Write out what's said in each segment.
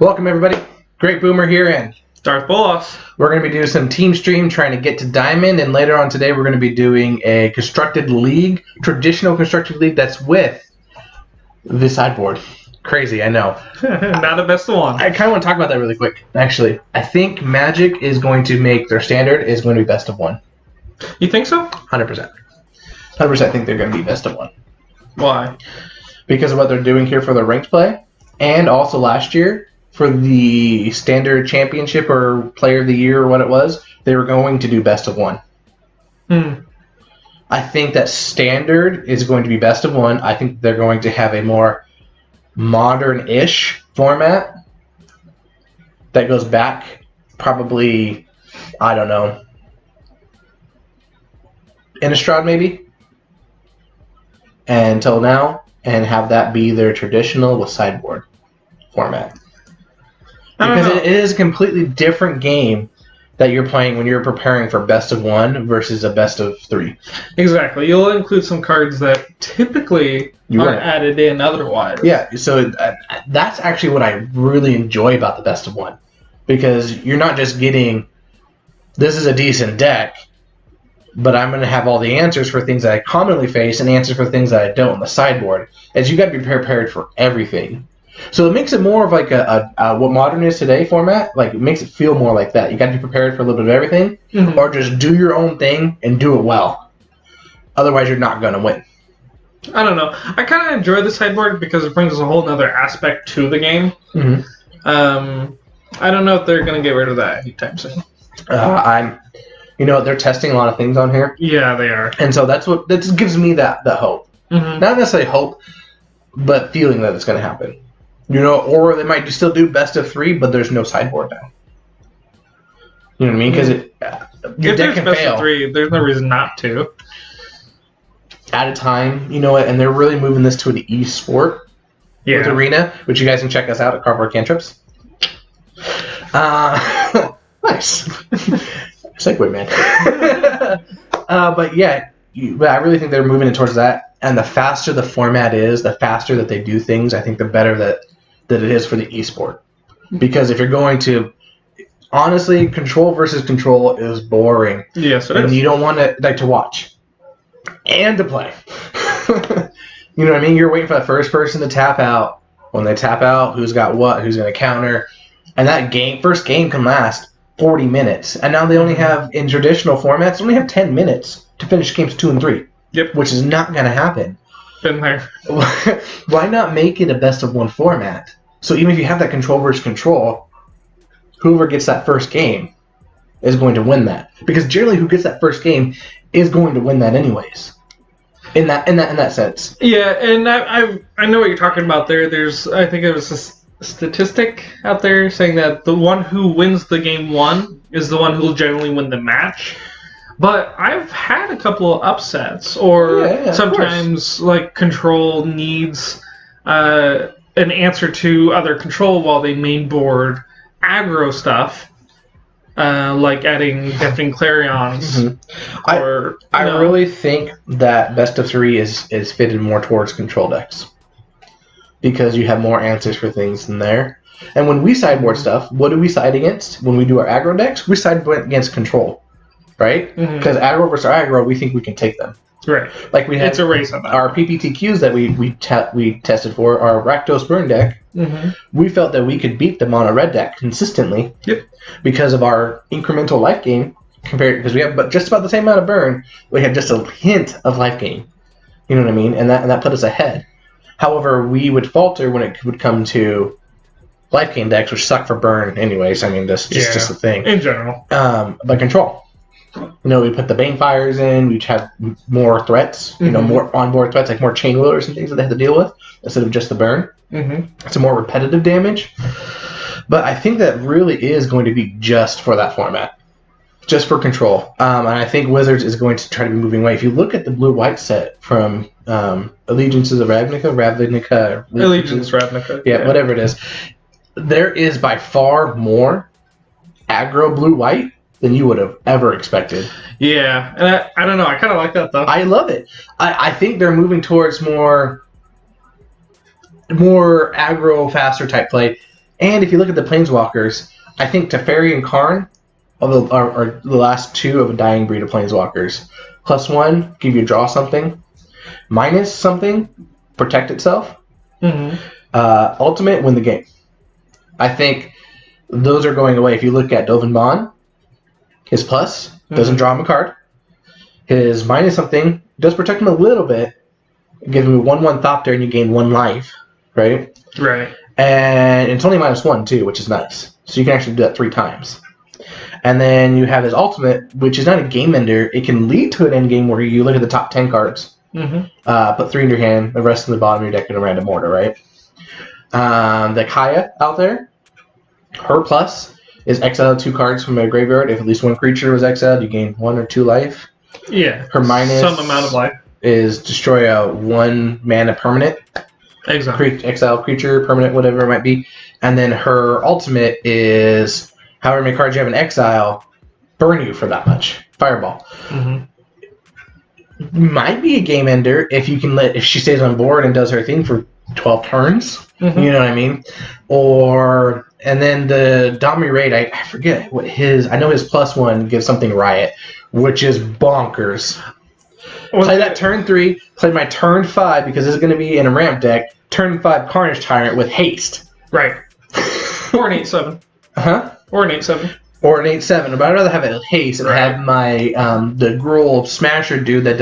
Welcome everybody. Great Boomer here and Darth Bolas. We're going to be doing some team stream trying to get to Diamond, and later on today we're going to be doing a constructed league, traditional constructed league that's with the sideboard. Crazy, I know. Not a best of one. I kind of want to talk about that really quick, actually. I think Magic is going to make their standard is going to be best of one. You think so? 100%. 100% think they're going to be best of one. Why? Because of what they're doing here for the ranked play, and also last year for the standard championship or player of the year or what it was, they were going to do best of one. I think that standard is going to be best of one. I think they're going to have a more modern-ish format that goes back probably, I don't know, Innistrad maybe, until now, and have that be their traditional with sideboard format. Because it is a completely different game that you're playing when you're preparing for best of one versus a best of three. Exactly. You'll include some cards that typically aren't added in otherwise. Yeah, so that's actually what I really enjoy about the best of one. Because you're not just getting, this is a decent deck, but I'm going to have all the answers for things that I commonly face and answers for things that I don't on the sideboard. As you got to be prepared for everything. So it makes it more of like a what Modern is today format. Like, it makes it feel more like that. You got to be prepared for a little bit of everything, or just do your own thing and do it well. Otherwise, you're not going to win. I don't know. I kind of enjoy the sideboard because it brings a whole other aspect to the game. I don't know if they're going to get rid of that anytime soon. They're testing a lot of things on here. Yeah, they are. And so that just gives me that hope. Not necessarily hope, but feeling that it's going to happen. Or they might still do best of three, but there's no sideboard now. You know what I mean? Because your deck can best fail. Of three, there's no reason not to. At a time, and they're really moving this to an e-sport with Arena, which you guys can check us out at Cardboard Cantrips. Nice. Segue, man. But yeah, I really think they're moving it towards that. And the faster the format is, the faster that they do things, I think the better that it is for the esport. Because if you're going to, honestly, control versus control is boring. Yes, it is. And you don't want to watch and to play. You know what I mean? You're waiting for the first person to tap out. When they tap out, who's got what, who's going to counter. And that first game can last 40 minutes. And now they only have, in traditional formats, only have 10 minutes to finish games 2 and 3. Yep. Which is not going to happen. Been there. Why not make it a best of one format? So even if you have that control versus control, whoever gets that first game is going to win that. Because generally who gets that first game is going to win that anyways. In that sense. Yeah, and I know what you're talking about there. I think it was a statistic out there saying that the one who wins the game one is the one who will generally win the match. But I've had a couple of upsets, or sometimes like control needs an answer to other control while they main board aggro stuff, like adding Deafening Clarions. I really think that best of three is fitted more towards control decks because you have more answers for things in there. And when we sideboard stuff, what do we side against? When we do our aggro decks, we side against control. Right? Because aggro versus aggro, we think we can take them. Right. Like we had it's a race on that. Our PPTQs that we tested for our Rakdos Burn deck. We felt that we could beat them on a red deck consistently. Yep. Because of our incremental life gain compared, because we have just about the same amount of burn, we had just a hint of life gain. You know what I mean? And that put us ahead. However, we would falter when it would come to life gain decks, which suck for burn anyways. I mean, that's just the thing. In general. But control. We put the Banefires in. We have more threats. More onboard threats, like more Chain Wheelers and things that they have to deal with instead of just the burn. It's a more repetitive damage. But I think that really is going to be just for that format, just for control. And I think Wizards is going to try to be moving away. If you look at the blue-white set from Allegiances of Ravnica, Allegiance Ravnica, yeah, whatever it is, there is by far more aggro blue-white than you would have ever expected. Yeah, and I don't know. I kind of like that, though. I love it. I think they're moving towards more aggro, faster type play. And if you look at the Planeswalkers, I think Teferi and Karn are the last two of a dying breed of Planeswalkers. +1, give you draw something. Minus something, protect itself. Mm-hmm. Ultimate, win the game. I think those are going away. If you look at Dovin Bond, his plus doesn't draw him a card. His minus something does protect him a little bit, give him a 1/1 Thopter and you gain 1 life, right? Right. And it's only -1 too, which is nice. So you can actually do that 3 times. And then you have his ultimate, which is not a game ender. It can lead to an end game where you look at the top 10 cards, put 3 in your hand, the rest in the bottom of your deck in a random order, right? The Kaya out there, her plus is exile 2 cards from a graveyard. If at least 1 creature was exiled, you gain 1 or 2 life. Yeah. Her minus some amount of life is destroy a 1 mana permanent. Exile creature, permanent, whatever it might be. And then her ultimate is however many cards you have in exile, burn you for that much. Fireball. Might be a game ender if you can if she stays on board and does her thing for 12 turns. You know what I mean? And then the Domri Raid, I forget what I know his +1 gives something Riot, which is bonkers. Play that turn 3, play my turn 5 because this is going to be in a ramp deck. Turn 5 Carnage Tyrant with haste. Right. Or an 8/7. Or an 8/7. Or an 8/7. But I'd rather have it with haste and have my the Gruul Smasher dude that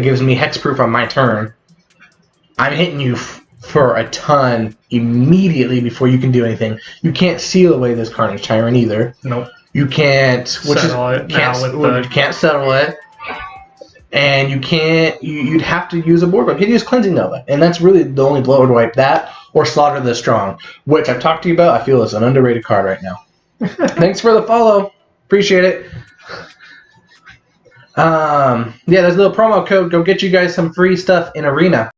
gives me hexproof on my turn. I'm hitting you for a ton immediately before you can do anything. You can't seal away this Carnage Tyrant either. Nope. You can't settle it. You can't settle it. And you'd have to use a board wipe. You'd use Cleansing Nova. And that's really the only board wipe, that or Slaughter the Strong, which I've talked to you about. I feel is an underrated card right now. Thanks for the follow. Appreciate it. There's a little promo code. Go get you guys some free stuff in Arena.